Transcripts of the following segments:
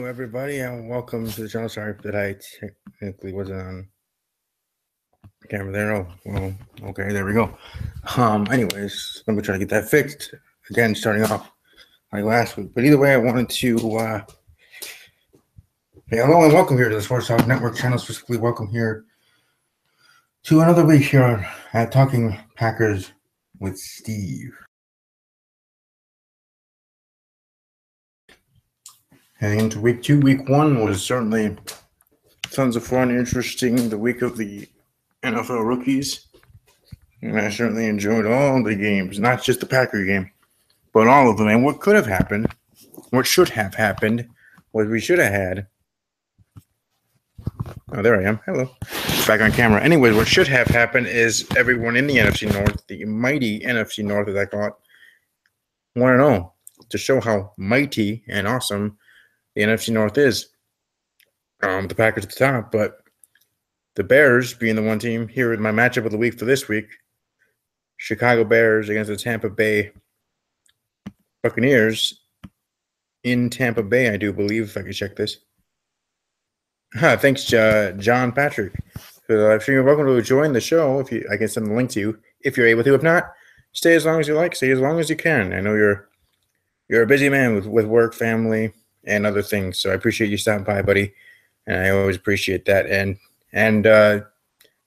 everybody, and welcome to the channel. Sorry that I technically wasn't on camera there. Oh, well, okay, there we go. Anyways, let me try to get that fixed. Again, starting off like last week. But either way, I wanted to say hello and welcome here to the Sports Talk Network channel. Specifically, welcome here to another week here at Talking Packers with Steve. Heading into week 2, week 1 was certainly tons of fun, interesting. The week of the NFL rookies, and I certainly enjoyed all the games, not just the Packer game, but all of them. And what could have happened, what should have happened, what we should have had. Oh, there I am. Hello. Back on camera. Anyways, what should have happened is everyone in the NFC North, the mighty NFC North, as I call it, 1-0 to show how mighty and awesome the NFC North is. The Packers at the top, but the Bears being the one team here with my matchup of the week for this week, Chicago Bears against the Tampa Bay Buccaneers in Tampa Bay, I do believe, if I can check this. Thanks, John Patrick, for the live stream. You're welcome to join the show. I can send the link to you if you're able to. If not, stay as long as you like. Stay as long as you can. I know you're a busy man with work, family, and other things. So I appreciate you stopping by, buddy. And I always appreciate that. And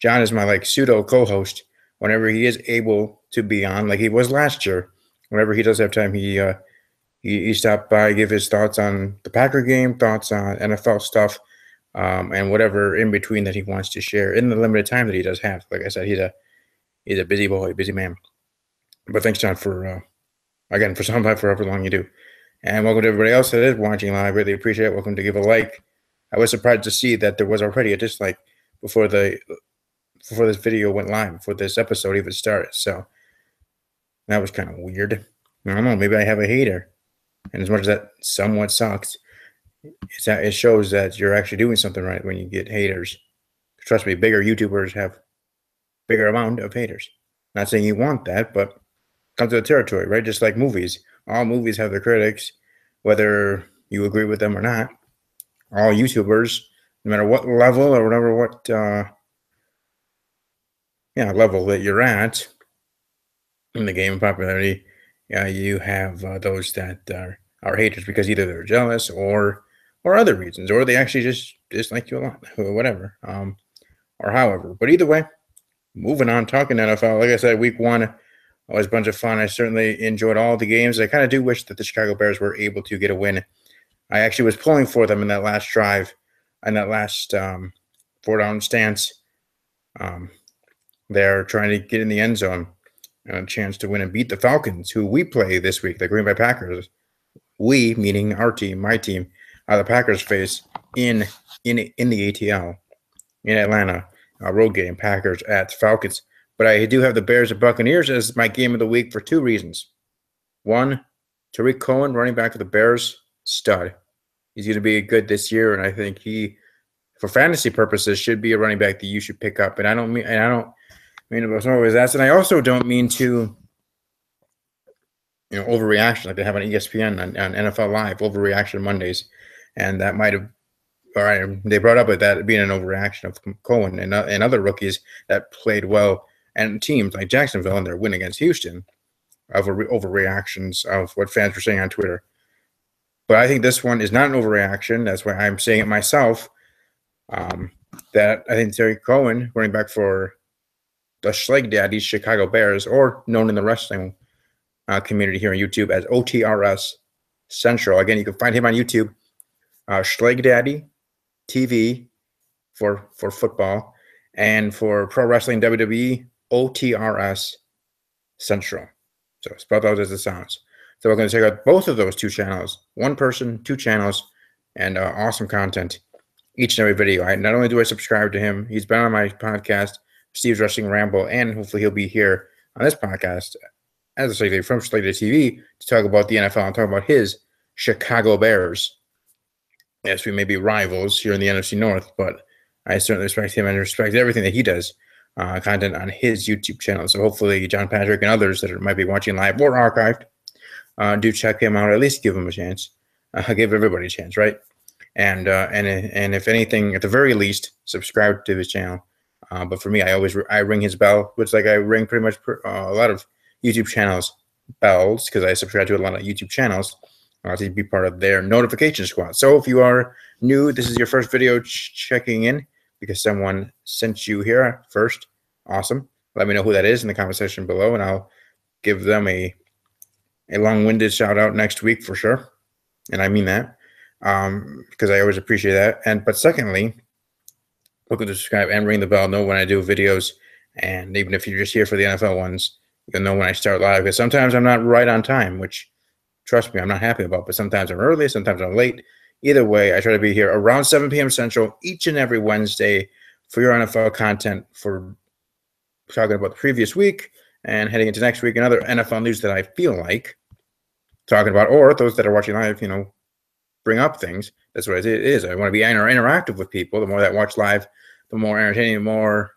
John is my pseudo co-host whenever he is able to be on, like he was last year. Whenever he does have time, he stopped by, give his thoughts on the Packer game, thoughts on NFL stuff, and whatever in between that he wants to share in the limited time that he does have. Like I said, he's a busy boy, busy man. But thanks, John, for again for stopping by for however long you do. And welcome to everybody else that is watching live. Really appreciate it. Welcome to give a like. I was surprised to see that there was already a dislike before this video went live, before this episode even started. So that was kind of weird. I don't know. Maybe I have a hater. And as much as that somewhat sucks, it shows that you're actually doing something right when you get haters. Trust me, bigger YouTubers have bigger amount of haters. Not saying you want that, but comes to the territory, right? Just like movies. All movies have their critics, whether you agree with them or not. All YouTubers, no matter what level or whatever level that you're at in the game of popularity, you have those that are haters because either they're jealous or other reasons, or they actually just dislike you a lot, or whatever, or however. But either way, moving on, talking NFL. Like I said, week 1 was a bunch of fun. I certainly enjoyed all the games. I kind of do wish that the Chicago Bears were able to get a win. I actually was pulling for them in that last drive, in that last 4-down stance. They're trying to get in the end zone and a chance to win and beat the Falcons, who we play this week, the Green Bay Packers. We, meaning our team, my team, the Packers face in the ATL in Atlanta, road game, Packers at Falcons. But I do have the Bears and Buccaneers as my game of the week for 2 reasons. One, Tariq Cohen, running back for the Bears, stud. He's going to be good this year, and I think he, for fantasy purposes, should be a running back that you should pick up. And I don't mean about some of his ass, and I also don't mean to, overreaction like they have on ESPN on NFL Live, overreaction Mondays, and that might have. All right, they brought up with that being an overreaction of Cohen and other rookies that played well, and teams like Jacksonville and their win against Houston, of overreactions of what fans were saying on Twitter. But I think this one is not an overreaction. That's why I'm saying it myself. That I think Terry Cohen, running back for the Schleg Daddies Chicago Bears, or known in the wrestling community here on YouTube as OTRS Central. Again, you can find him on YouTube, Schleg Daddy TV for football, and for pro wrestling WWE, OTRS Central. So spell those as it sounds. So we're going to check out both of those 2 channels. 1 person, 2 channels, and awesome content each and every video. Not only do I subscribe to him, he's been on my podcast, Steve's Wrestling Ramble, and hopefully he'll be here on this podcast as a segment from Slated TV to talk about the NFL and talk about his Chicago Bears. Yes, we may be rivals here in the NFC North, but I certainly respect him and respect everything that he does, content on his YouTube channel. So hopefully John Patrick and others that might be watching live or archived do check him out, at least give him a chance. Give everybody a chance, right? and if anything, at the very least, subscribe to his channel. But for me, I ring his bell, which like I ring pretty much a lot of YouTube channels bells because I subscribe to a lot of YouTube channels to be part of their notification squad. So if you are new, this is your first video checking in because someone sent you here first. Awesome. Let me know who that is in the comment section below, and I'll give them a long-winded shout out next week for sure. And I mean that because I always appreciate that. But secondly, look to subscribe and ring the bell. Know when I do videos, and even if you're just here for the NFL ones, you'll know when I start live. Because sometimes I'm not right on time, which trust me, I'm not happy about. But sometimes I'm early, sometimes I'm late. Either way, I try to be here around 7 p.m. Central each and every Wednesday for your NFL content, for talking about the previous week and heading into next week and other NFL news that I feel like talking about, or those that are watching live, bring up things. That's what it is. I want to be interactive with people. The more that watch live, the more entertaining, more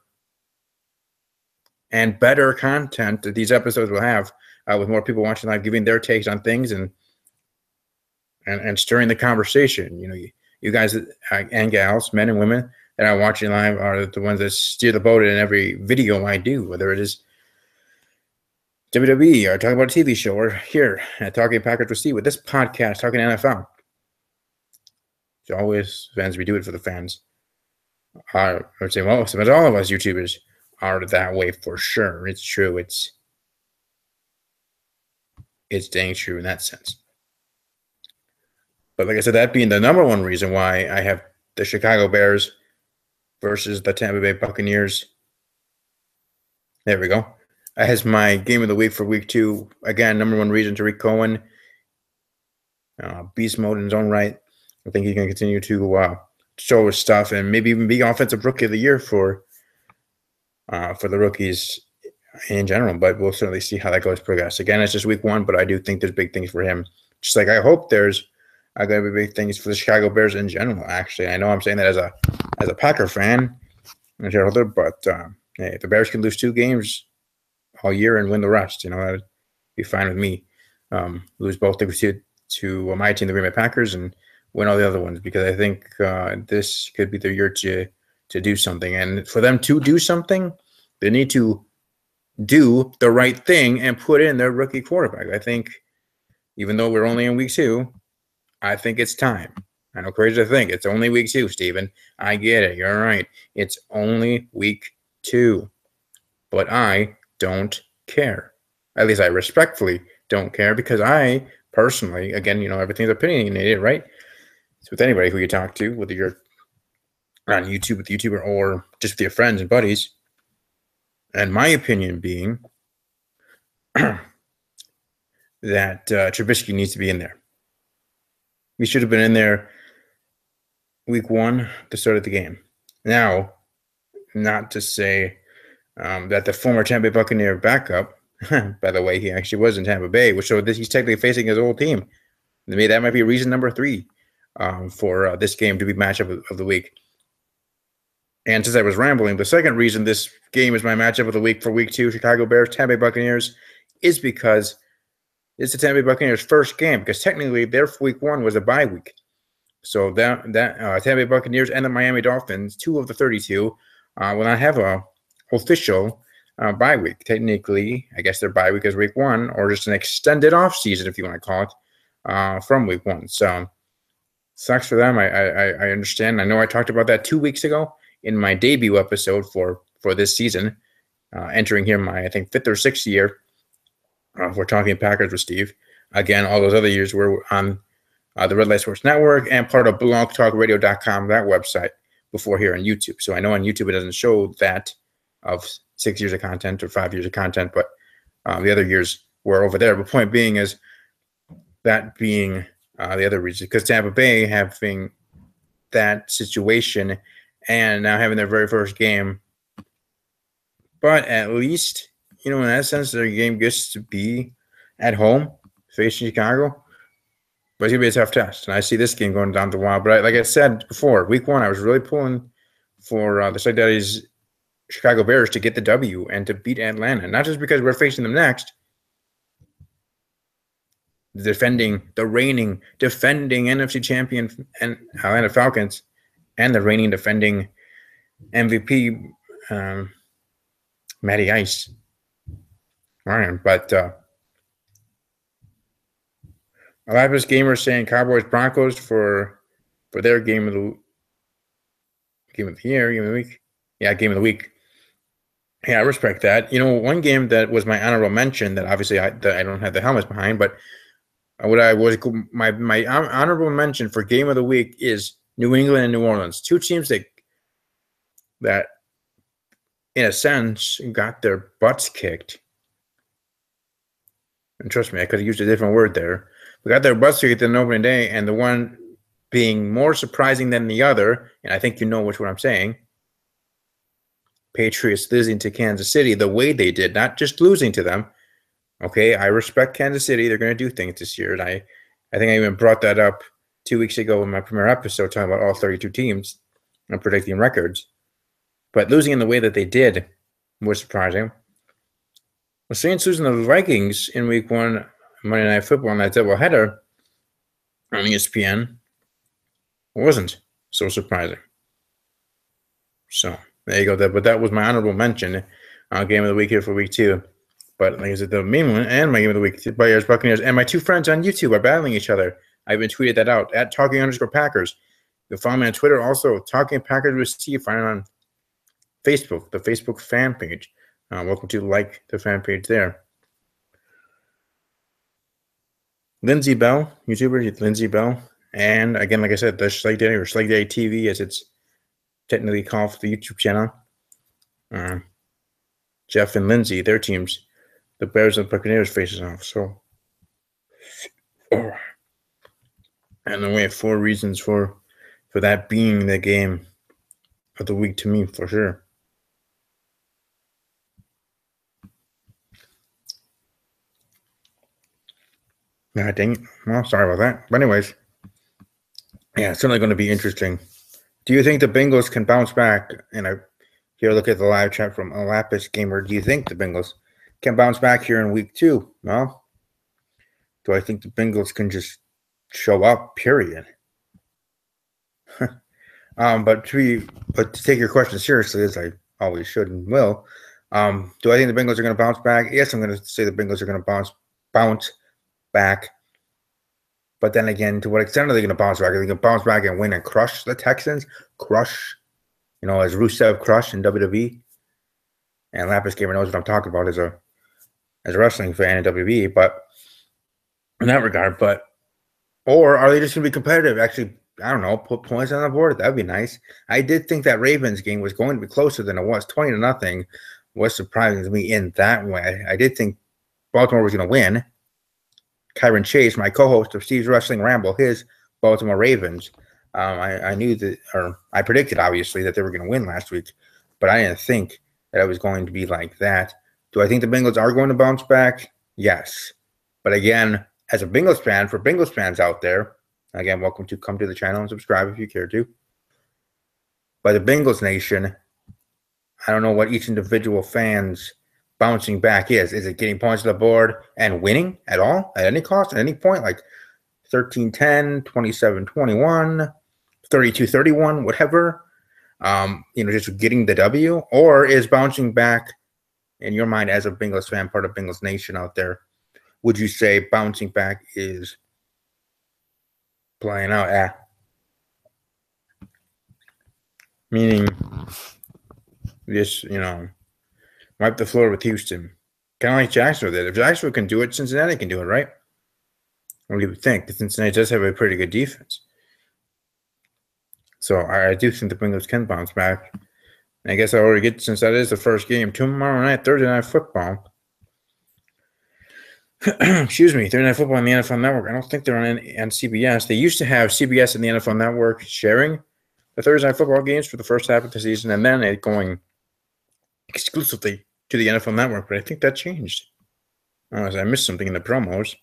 and better content that these episodes will have, with more people watching live, giving their takes on things and stirring the conversation. You guys and gals, men and women that are watching live are the ones that steer the boat in every video I do, whether it is WWE or talking about a TV show, or here at Talking Packers with Steve with this podcast, Talking NFL. It's always fans. We do it for the fans. I would say most of us, all of us YouTubers are that way for sure. It's true. It's dang true in that sense. But like I said, that being the number one reason why I have the Chicago Bears versus the Tampa Bay Buccaneers. There we go. As my game of the week for week 2. Again, number one reason, Tariq Cohen. Beast mode in his own right. I think he can continue to show his stuff and maybe even be offensive rookie of the year for the rookies in general. But we'll certainly see how that goes progress. Again, it's just week 1, but I do think there's big things for him. Just like I hope there's going to be big things for the Chicago Bears in general. Actually, I know I'm saying that as a Packer fan and shareholder, but hey, if the Bears can lose 2 games all year and win the rest, that'd be fine with me. Lose both to my team, the Green Bay Packers, and win all the other ones, because I think this could be the year to do something. And for them to do something, they need to do the right thing and put in their rookie quarterback. I think, even though we're only in week 2, I think it's time. I know crazy to think it's only week 2, Steven. I get it. You're right. It's only week 2. But I don't care. At least I respectfully don't care, because I personally, again, everything's opinionated, right? It's with anybody who you talk to, whether you're on YouTube with YouTuber or just with your friends and buddies. And my opinion being that Trubisky needs to be in there. He should have been in there week 1 to start of the game. Now, not to say that the former Tampa Bay Buccaneer backup, by the way, he actually was in Tampa Bay, which showed that he's technically facing his old team. To me, that might be reason number 3 for this game to be matchup of the week. And since I was rambling, the second reason this game is my matchup of the week for week 2, Chicago Bears, Tampa Bay Buccaneers, is because it's the Tampa Bay Buccaneers' first game, because technically their week 1 was a bye week. So that Tampa Bay Buccaneers and the Miami Dolphins, 2 of the 32, will not have a official bye week. Technically, I guess their bye week is week 1, or just an extended off season, if you want to call it, from week 1. So sucks for them. I understand. I know I talked about that 2 weeks ago in my debut episode for this season, entering here my, I think, 5th or 6th year. We're talking Packers with Steve. Again, all those other years were on the Red Light Sports Network and part of blogtalkradio.com, that website, before here on YouTube. So I know on YouTube it doesn't show that of 6 years of content or 5 years of content, but the other years were over there. But point being is that being the other reason, because Tampa Bay having that situation and now having their very first game. But at least, in that sense, their game gets to be at home facing Chicago. But it's going to be a tough test. And I see this game going down the wire. But like I said before, week 1, I was really pulling for the Slick Daddies Chicago Bears to get the W and to beat Atlanta. Not just because we're facing them next, the reigning, defending NFC champion and Atlanta Falcons, and the reigning, defending MVP, Matty Ice. All right, but Lapis Gamer saying Cowboys Broncos for their game of the year, game of the week. Yeah, game of the week. Yeah, I respect that. One game that was my honorable mention that obviously I don't have the helmets behind, but what I was my honorable mention for game of the week is New England and New Orleans, two teams that in a sense got their butts kicked. And trust me, I could have used a different word there. We got their butts kicked on opening day, and the one being more surprising than the other, and I think you know which one I'm saying. Patriots losing to Kansas City the way they did, not just losing to them. Okay, I respect Kansas City. They're going to do things this year. And I think I even brought that up 2 weeks ago in my premiere episode talking about all 32 teams and predicting records. But losing in the way that they did was surprising. The Saints losing to the Vikings in week 1, Monday Night Football, and that doubleheader on ESPN wasn't so surprising. So there you go. But that was my honorable mention game of the week here for week 2. But like I said, the main one and my game of the week, Bears, Buccaneers, and my two friends on YouTube are battling each other. I've been tweeted that out at Talking_Packers. You can follow me on Twitter, also Talking Packers with Steve. Find it on Facebook, the Facebook fan page. Welcome to like the fan page there. Lindsay Bell, YouTuber Lindsay Bell, and again, like I said, the Schleg Day or Schleg Day TV, as it's technically called for the YouTube channel. Jeff and Lindsay, their teams, the Bears and Buccaneers faces off. So, and then we have 4 reasons for that being the game of the week to me, for sure. God dang it. Well, sorry about that. But anyways, yeah, it's certainly going to be interesting. Do you think the Bengals can bounce back? And here, look at the live chat from Lapis Gamer. Do you think the Bengals can bounce back here in week 2? Well, do I think the Bengals can just show up, period? But to take your question seriously, as I always should and will, do I think the Bengals are going to bounce back? Yes, I'm going to say the Bengals are going to bounce back. But then again, to what extent are they going to bounce back? Are they going to bounce back and win and crush the Texans? Crush, as Rusev crushed in WWE. And Lapis Gamer knows what I'm talking about as a wrestling fan in WWE. But in that regard, or are they just going to be competitive? Actually, I don't know, put points on the board. That'd be nice. I did think that Ravens game was going to be closer than it was. 20-0 was surprising to me in that way. I did think Baltimore was going to win. Kyron Chase, my co-host of Steve's Wrestling Ramble, his Baltimore Ravens. I knew that, or I predicted, obviously, that they were going to win last week, but I didn't think that it was going to be like that. Do I think the Bengals are going to bounce back? Yes. But again, as a Bengals fan, for Bengals fans out there, again, welcome to come to the channel and subscribe if you care to. By the Bengals Nation, I don't know what each individual fan's bouncing back is. Is it getting points to the board and winning at all, at any cost, at any point, like 13-10, 27-21, 32-31, whatever, just getting the W? Or is bouncing back, in your mind as a Bengals fan, part of Bengals Nation out there, would you say bouncing back is playing out? Meaning this, wipe the floor with Houston. Kind of like Jacksonville did. If Jacksonville can do it, Cincinnati can do it, right? What do you think? The Cincinnati does have a pretty good defense. So I do think the Bengals can bounce back. I guess I already get, since that is the first game, tomorrow night, Thursday Night Football. Excuse me, Thursday Night Football on the NFL Network. I don't think they're on CBS. They used to have CBS and the NFL Network sharing the Thursday Night Football games for the first half of the season, and then it going exclusively to the NFL Network. But I think that changed. I missed something in the promos.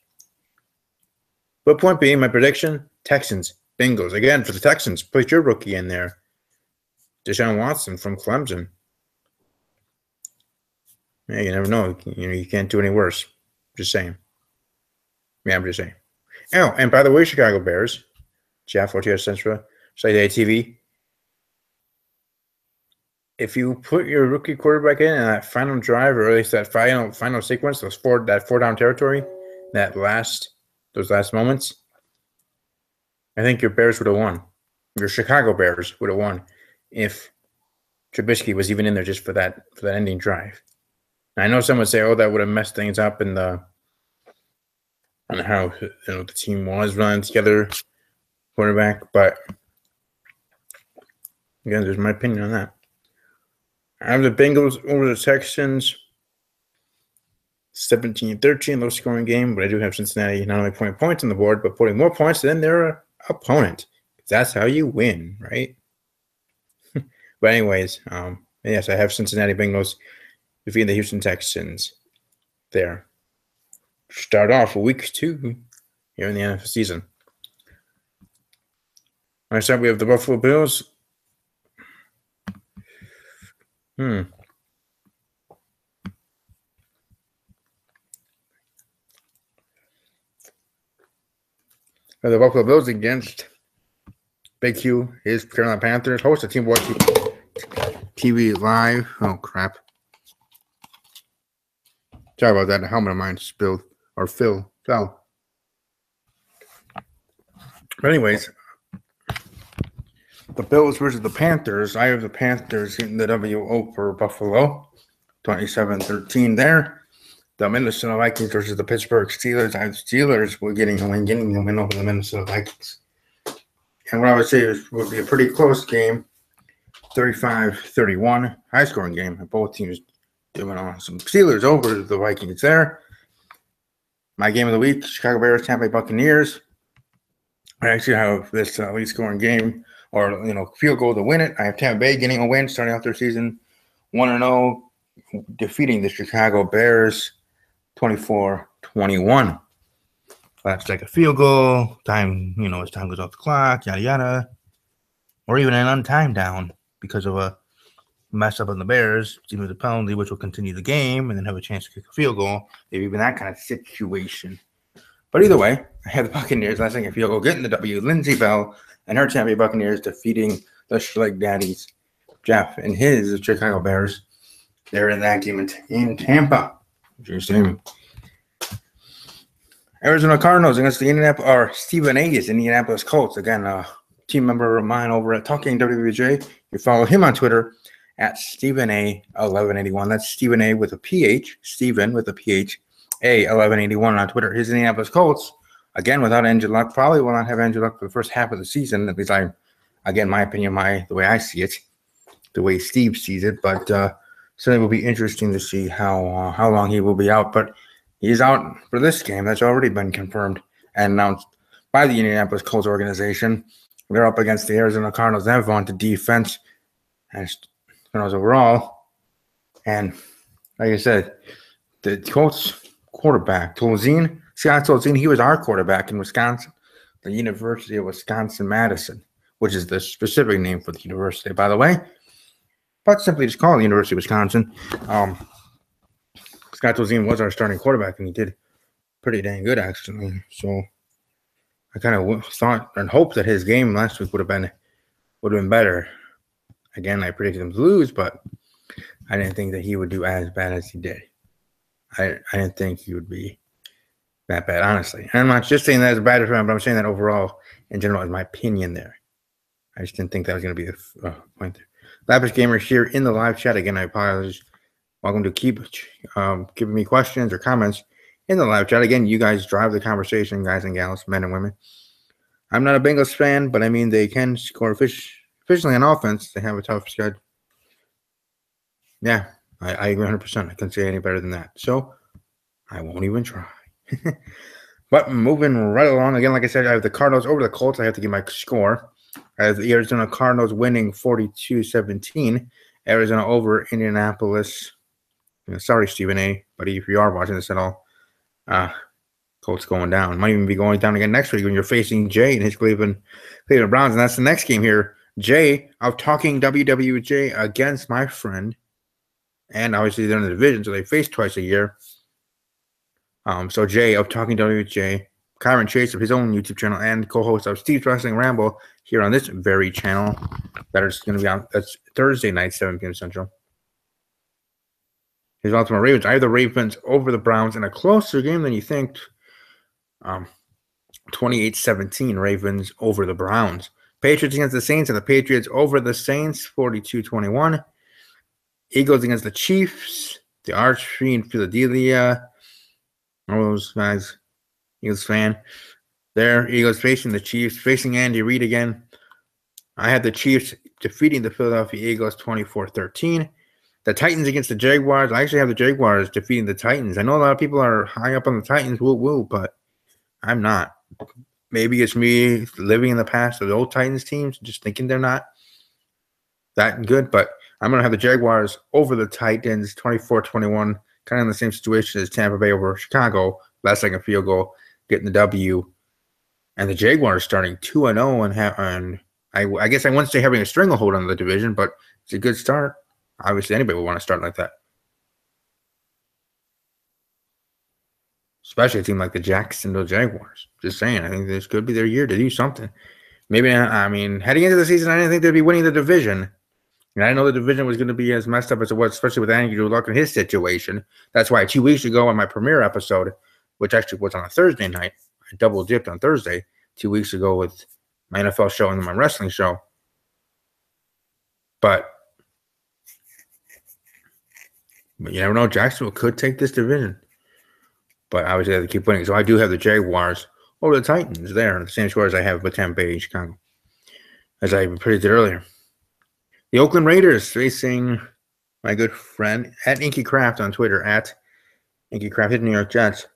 But point being, my prediction, Texans, Bengals. Again, for the Texans, put your rookie in there. Deshaun Watson from Clemson. Yeah, you never know. You can't do any worse. Just saying. Yeah, I'm just saying. Oh, and by the way, Chicago Bears, Jeff Ortiz Central, Slate TV. If you put your rookie quarterback in that final drive, or at least that final sequence, that 4-down territory, those last moments, I think your Bears would have won. Your Chicago Bears would have won if Trubisky was even in there just for that ending drive. And I know some would say, "Oh, that would have messed things up on how the team was running together, quarterback." But again, there's my opinion on that. I have the Bengals over the Texans, 17-13, low-scoring game. But I do have Cincinnati not only putting points on the board, but putting more points than their opponent. That's how you win, right? But anyways, yes, I have Cincinnati Bengals defeating the Houston Texans there. Start off week 2 here in the NFL season. Next up, we have the Buffalo Bills. The Buffalo Bills against Big Q, his Carolina Panthers, host of Team Boy TV Live. Oh, crap. Sorry about that. The helmet of mine fell. But anyways, the Bills versus the Panthers. I have the Panthers getting the W over Buffalo, 27-13 there. The Minnesota Vikings versus the Pittsburgh Steelers. I have the Steelers getting a win over the Minnesota Vikings. And what I would say would be a pretty close game, 35-31, high-scoring game. Both teams doing awesome. Steelers over the Vikings there. My game of the week, Chicago Bears, Tampa Bay Buccaneers. I actually have this lead scoring game or field goal to win it. I have Tampa Bay getting a win, starting out their season 1-0, defeating the Chicago Bears 24-21. Let's take a field goal. Time, as time goes off the clock, yada yada. Or even an untimed down because of a mess up on the Bears, team with a penalty, which will continue the game and then have a chance to kick a field goal. Maybe even that kind of situation. But either way, I have the Buccaneers last second field goal getting the W. Lindsey Bell and her Tampa Bay Buccaneers defeating the Schleg Daddies, Jeff and his Chicago Bears. They're in that game in Tampa. Interesting. Arizona Cardinals against the Stephen A's Indianapolis Colts. Again, a team member of mine over at Talking WWJ. You follow him on Twitter at Stephen A 1181. That's Stephen A with a PH. Stephen with a PH. A 1181 on Twitter. His Indianapolis Colts, again, without Andrew Luck, probably will not have Andrew Luck for the first half of the season. At least my opinion, the way I see it, the way Steve sees it. But certainly will be interesting to see how long he will be out. But he's out for this game. That's already been confirmed and announced by the Indianapolis Colts organization. They're up against the Arizona Cardinals. They have vaunted defense and Cardinals overall. And like I said, the Colts quarterback, Scott Tolzien, he was our quarterback in Wisconsin, the University of Wisconsin-Madison, which is the specific name for the university, by the way. But simply just call it the University of Wisconsin. Scott Tolzien was our starting quarterback, and he did pretty dang good, actually. So I kind of thought and hoped that his game last week would have been better. Again, I predicted him to lose, but I didn't think that he would do as bad as he did. I didn't think he would be that bad, honestly. And I'm not just saying that as bad for him, but I'm saying that overall, in general, is my opinion there. I just didn't think that was going to be the point there. Lavish Gamers here in the live chat. Again, I apologize. Welcome to keep giving me questions or comments in the live chat. Again, you guys drive the conversation, guys and gals, men and women. I'm not a Bengals fan, but I mean, they can score efficiently on offense. They have a tough schedule. Yeah, I agree 100%. I couldn't say any better than that. So I won't even try. But moving right along, again, like I said, I have the Cardinals over the Colts. I have to give my score. I have the Arizona Cardinals winning 42-17. Arizona over Indianapolis. Sorry, Stephen A. But if you are watching this at all, Colts going down. Might even be going down again next week when you're facing Jay and his Cleveland Browns. And that's the next game here. Jay of Talking WWJ against my friend. And obviously they're in the division, so they face twice a year. So Jay of Talking WWJ Kyron Chase of his own YouTube channel and co-host of Steve's Wrestling Ramble here on this very channel. That is going to be on that's Thursday night, 7 p.m. Central. His Baltimore Ravens. I have the Ravens over the Browns in a closer game than you think. 28-17 Ravens over the Browns. Patriots against the Saints and the Patriots over the Saints, 42-21. Eagles against the Chiefs. The Arch Fiend Philadelphia. All those guys. Eagles fan. There, Eagles facing the Chiefs, facing Andy Reid again. I had the Chiefs defeating the Philadelphia Eagles 24-13. The Titans against the Jaguars. I actually have the Jaguars defeating the Titans. I know a lot of people are high up on the Titans, woo, but I'm not. Maybe it's me living in the past of the old Titans teams, just thinking they're not that good, but I'm going to have the Jaguars over the Titans 24-21, kind of in the same situation as Tampa Bay over Chicago. Last second field goal, getting the W. And the Jaguars starting 2-0, and I guess I wouldn't say having a stranglehold on the division, but it's a good start. Obviously, anybody would want to start like that. Especially a team like the Jacksonville Jaguars. Just saying, I think this could be their year to do something. Maybe, heading into the season, I didn't think they'd be winning the division. And I know the division was going to be as messed up as it was, especially with Andrew Luck and his situation. That's why 2 weeks ago on my premiere episode, which actually was on a Thursday night, I double dipped on Thursday 2 weeks ago with my NFL show and my wrestling show. But you never know, Jacksonville could take this division. But obviously, they have to keep winning. So I do have the Jaguars over the Titans there, the same score as I have with Tampa Bay and Chicago, as I predicted earlier. The Oakland Raiders facing my good friend at Inky Craft on Twitter, at Inky Craft, his New York Jets.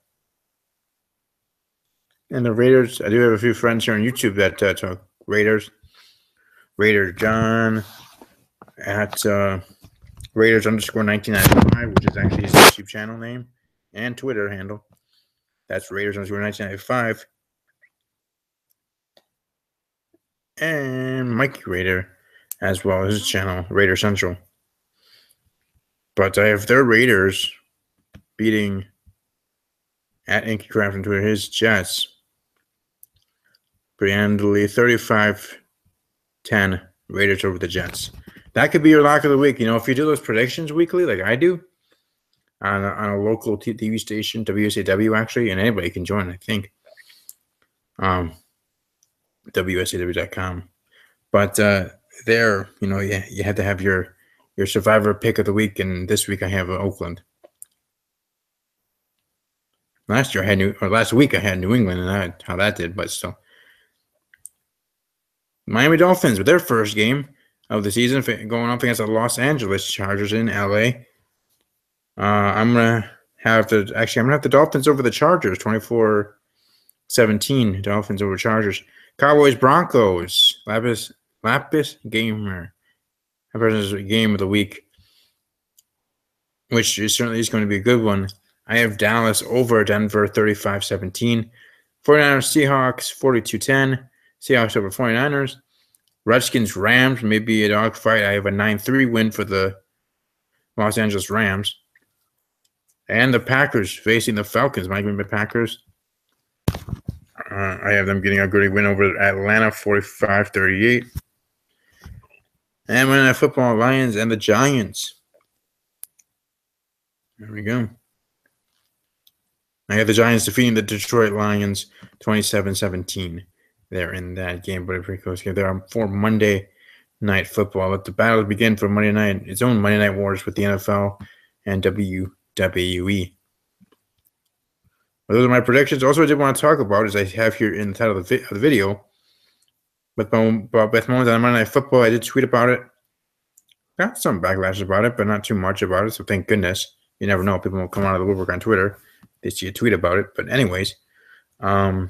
And the Raiders, I do have a few friends here on YouTube that talk Raiders. Raider John at Raiders_1995, which is actually his YouTube channel name and Twitter handle. That's Raiders_1995. And Mikey Raider as well as his channel, Raider Central. But I have their Raiders beating at Inky Craft on Twitter his Jets pretty handily, 35-10 Raiders over the Jets. That could be your lock of the week. You know, if you do those predictions weekly, like I do, on a local TV station, WSAW actually, and anybody can join, I think. WSAW.com. But there, you know, you had to have your survivor pick of the week, and this week I have Oakland. Last week I had New England, and how that did, but still. Miami Dolphins with their first game of the season going up against the Los Angeles Chargers in LA. I'm gonna have the Dolphins over the Chargers, 24-17. Dolphins over Chargers. Cowboys Broncos. Lapis Gamer. Versus game of the week, which certainly is going to be a good one. I have Dallas over Denver, 35-17. 49ers Seahawks, 42-10. Seahawks over 49ers. Redskins Rams, maybe a dogfight. I have a 9-3 win for the Los Angeles Rams. And the Packers facing the Falcons. My Green Bay Packers. I have them getting a good win over Atlanta, 45-38. And MNF Football Lions and the Giants. There we go. I have the Giants defeating the Detroit Lions, 27-17. They're in that game, but a pretty close game. There are for Monday Night Football. Let the battle begin for Monday night. Its own Monday Night Wars with the NFL and WWE. Well, those are my predictions. Also, I did want to talk about, as I have here in the title of the video, with Beth Mowins on Monday Night Football. I did tweet about it. Got some backlash about it, but not too much about it, so thank goodness. You never know. People will come out of the woodwork on Twitter. They see a tweet about it. But anyways, I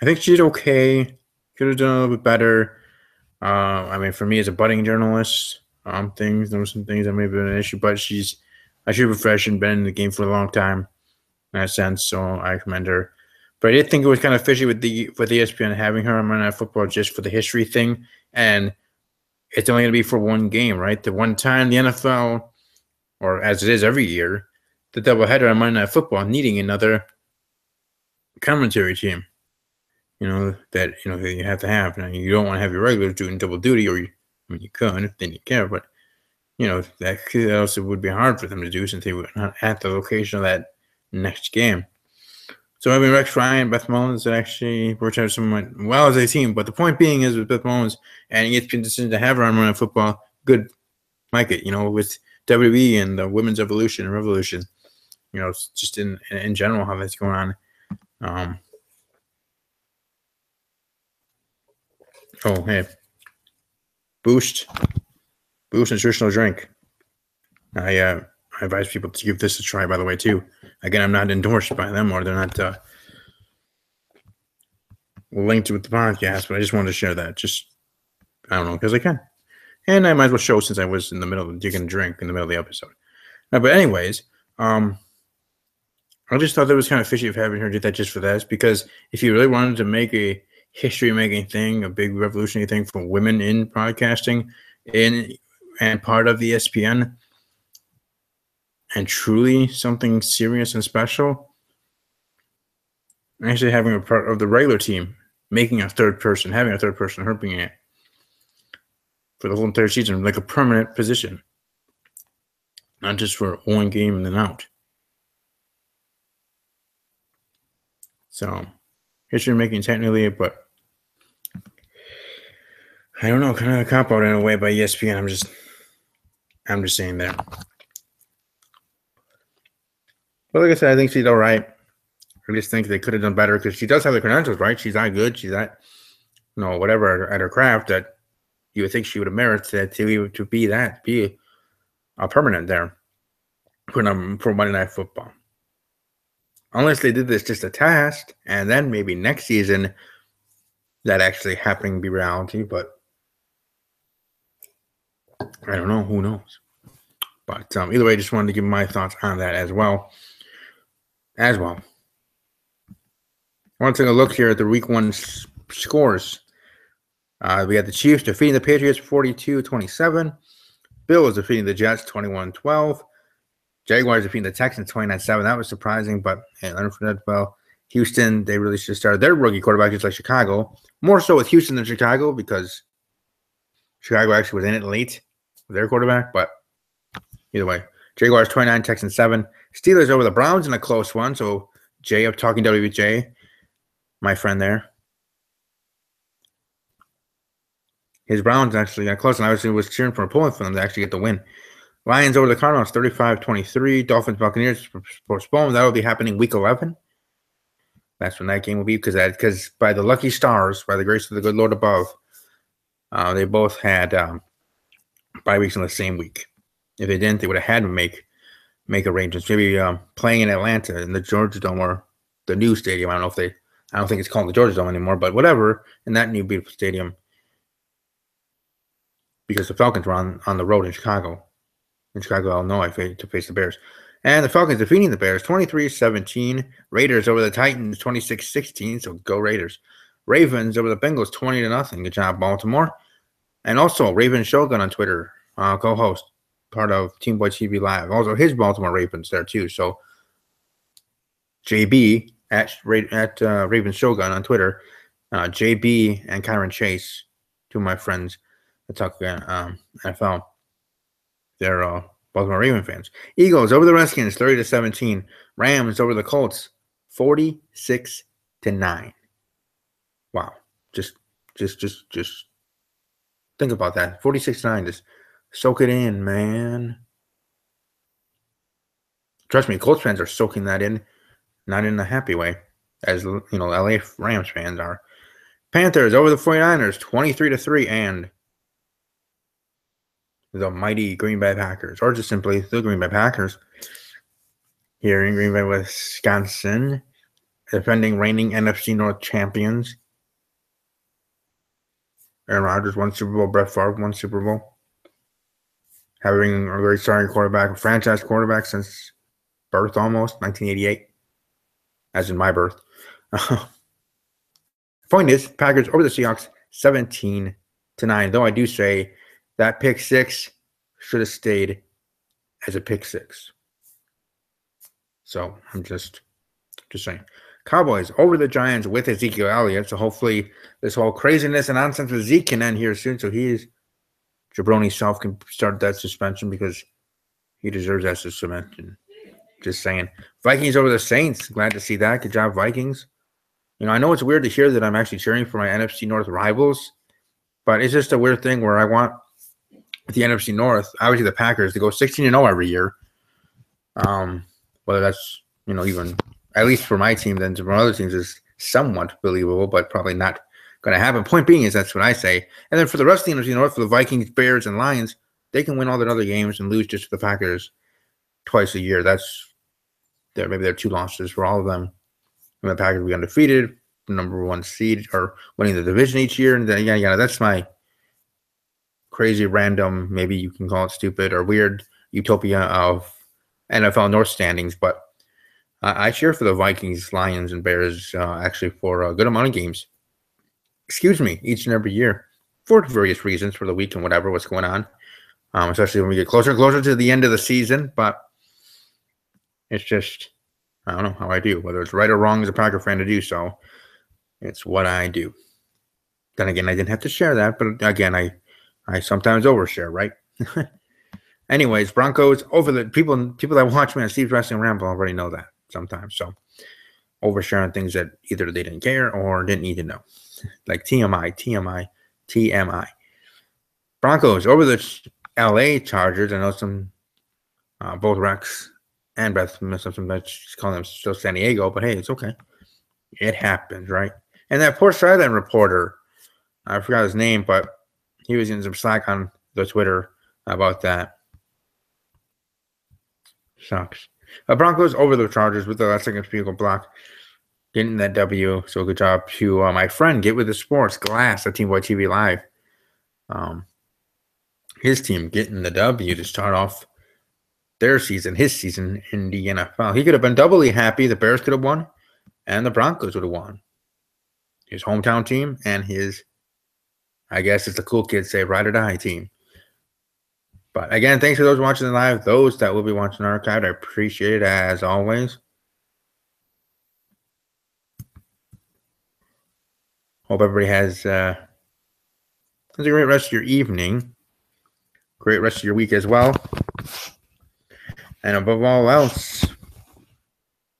think she did okay. Could have done a little bit better. For me as a budding journalist, there were some things that may have been an issue, but I should be professional, been in the game for a long time in that sense, so I commend her. But I did think it was kind of fishy with ESPN having her on Monday Night Football just for the history thing, and it's only going to be for one game, right? The one time the NFL, or as it is every year, the doubleheader on Monday Night Football needing another commentary team. That you have to have. Now, you don't want to have your regulars doing double duty, or you could, then you can, but that also would be hard for them to do since they were not at the location of that next game. So having Rex Ryan, Beth Mowins, that actually worked out somewhat well as a team. But the point being is with Beth Mowins and ESPN decision to have her on Running Football, good, like it. With WWE and the women's evolution and revolution, just in general how that's going on. Oh, hey, Boost nutritional drink. I advise people to give this a try, by the way, too. Again, I'm not endorsed by them, or they're not linked with the podcast, but I just wanted to share that. I don't know, because I can. And I might as well show since I was in the middle of taking a drink in the middle of the episode. But anyways, I just thought that was kind of fishy of having her do that just for that, because if you really wanted to make a history-making thing, a big revolutionary thing for women in podcasting and part of the ESPN, and truly something serious and special, actually having a part of the regular team, having a third person helping it for the whole entire season, like a permanent position, not just for one game and then out. So, history-making technically, but I don't know, kind of a cop-out in a way by ESPN. I'm just saying that. But like I said, I think she's all right. I just think they could have done better because she does have the credentials, right? She's that good. She's that, whatever at her craft that you would think she would have merited to be a permanent there for Monday Night Football. Unless they did this just a test, and then maybe next season that actually happening be reality, but I don't know. Who knows? But either way, I just wanted to give my thoughts on that as well. I want to take a look here at the Week 1 scores. We had the Chiefs defeating the Patriots 42-27. Bills defeating the Jets 21-12. Jaguars defeating the Texans 29-7. That was surprising, but hey, learn from that. Well, Houston, they really should have started their rookie quarterback just like Chicago. More so with Houston than Chicago because Chicago actually was in it late with their quarterback. But either way, Jaguars 29, Texans 7. Steelers over the Browns in a close one. So Jay, I'm talking WJ, my friend there. His Browns actually got close, and I was cheering for opponent for them to actually get the win. Lions over the Cardinals 35-23. Dolphins Buccaneers postponed. That will be happening Week 11. That's when that game will be because by the lucky stars, by the grace of the good Lord above, they both had bye weeks in the same week. If they didn't, they would have had to make arrangements. Maybe playing in Atlanta in the Georgia Dome or the new stadium. I don't think it's called the Georgia Dome anymore, but whatever, in that new beautiful stadium. Because the Falcons were on the road in Chicago, Illinois, to face the Bears. And the Falcons defeating the Bears 23-17. Raiders over the Titans 26-16. So go Raiders. Ravens over the Bengals 20-0. Good job, Baltimore. And also Raven Shogun on Twitter, co-host, part of Team Boy TV Live. Also his Baltimore Ravens there too. So JB at Raven Shogun on Twitter. JB and Kyron Chase, two of my friends that talk NFL. They're Baltimore Raven fans. Eagles over the Redskins 30-17. Rams over the Colts 46-9. Wow. Just think about that. 46-9. Just soak it in, man. Trust me, Colts fans are soaking that in, not in a happy way, as LA Rams fans are. Panthers over the 49ers 23-3, and the mighty Green Bay Packers, or just simply the Green Bay Packers, here in Green Bay, Wisconsin, defending reigning NFC North champions. Aaron Rodgers won Super Bowl, Brett Favre won Super Bowl. Having a very starting quarterback, a franchise quarterback since birth almost, 1988, as in my birth. Point is, Packers over the Seahawks 17-9, though I do say that pick six should have stayed as a pick six. So I'm just saying. Cowboys over the Giants with Ezekiel Elliott. So hopefully this whole craziness and nonsense with Zeke can end here soon. So Jabroni self can start that suspension because he deserves that suspension. Just saying. Vikings over the Saints. Glad to see that. Good job, Vikings. I know it's weird to hear that I'm actually cheering for my NFC North rivals, but it's just a weird thing where I want the NFC North, obviously the Packers, to go 16-0 every year. Whether that's, even at least for my team, then for other teams is somewhat believable, but probably not going to happen. Point being is that's what I say. And then for the rest of the NFC North, for the Vikings, Bears, and Lions, they can win all their other games and lose just to the Packers twice a year. Maybe there are 2 losses for all of them. And the Packers will be undefeated, number 1 seed, or winning the division each year. And then, that's my crazy, random, maybe you can call it stupid or weird utopia of NFL North standings. But I cheer for the Vikings, Lions, and Bears actually for a good amount of games. Each and every year for various reasons, for the week and what's going on. Especially when we get closer and closer to the end of the season. But it's just, I don't know how I do. Whether it's right or wrong as a Packer fan to do so, it's what I do. Then again, I didn't have to share that. But again, I sometimes overshare, right? Anyways, Broncos over the people that watch me on Steve's Wrestling Ramble already know that sometimes. So oversharing things that either they didn't care or didn't need to know. Like TMI. Broncos over the LA Chargers. I know some both Rex and Beth calling them still San Diego, but hey, it's okay. It happens, right? And that poor sideline reporter, I forgot his name, but he was in some slack on the Twitter about that. Sucks. Broncos over the Chargers with the last second field goal block. Getting that W. So good job to my friend, Get With The Sports, Glass, at Team Boy TV Live. His team getting the W to start off his season in the NFL. He could have been doubly happy. The Bears could have won, and the Broncos would have won. His hometown team and his, I guess it's the cool kids say, ride or die team. But again, thanks for those watching live. Those that will be watching archived, I appreciate it as always. Hope everybody has a great rest of your evening. Great rest of your week as well. And above all else,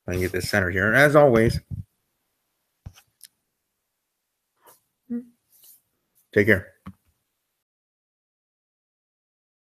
let me get this center here. As always, take care.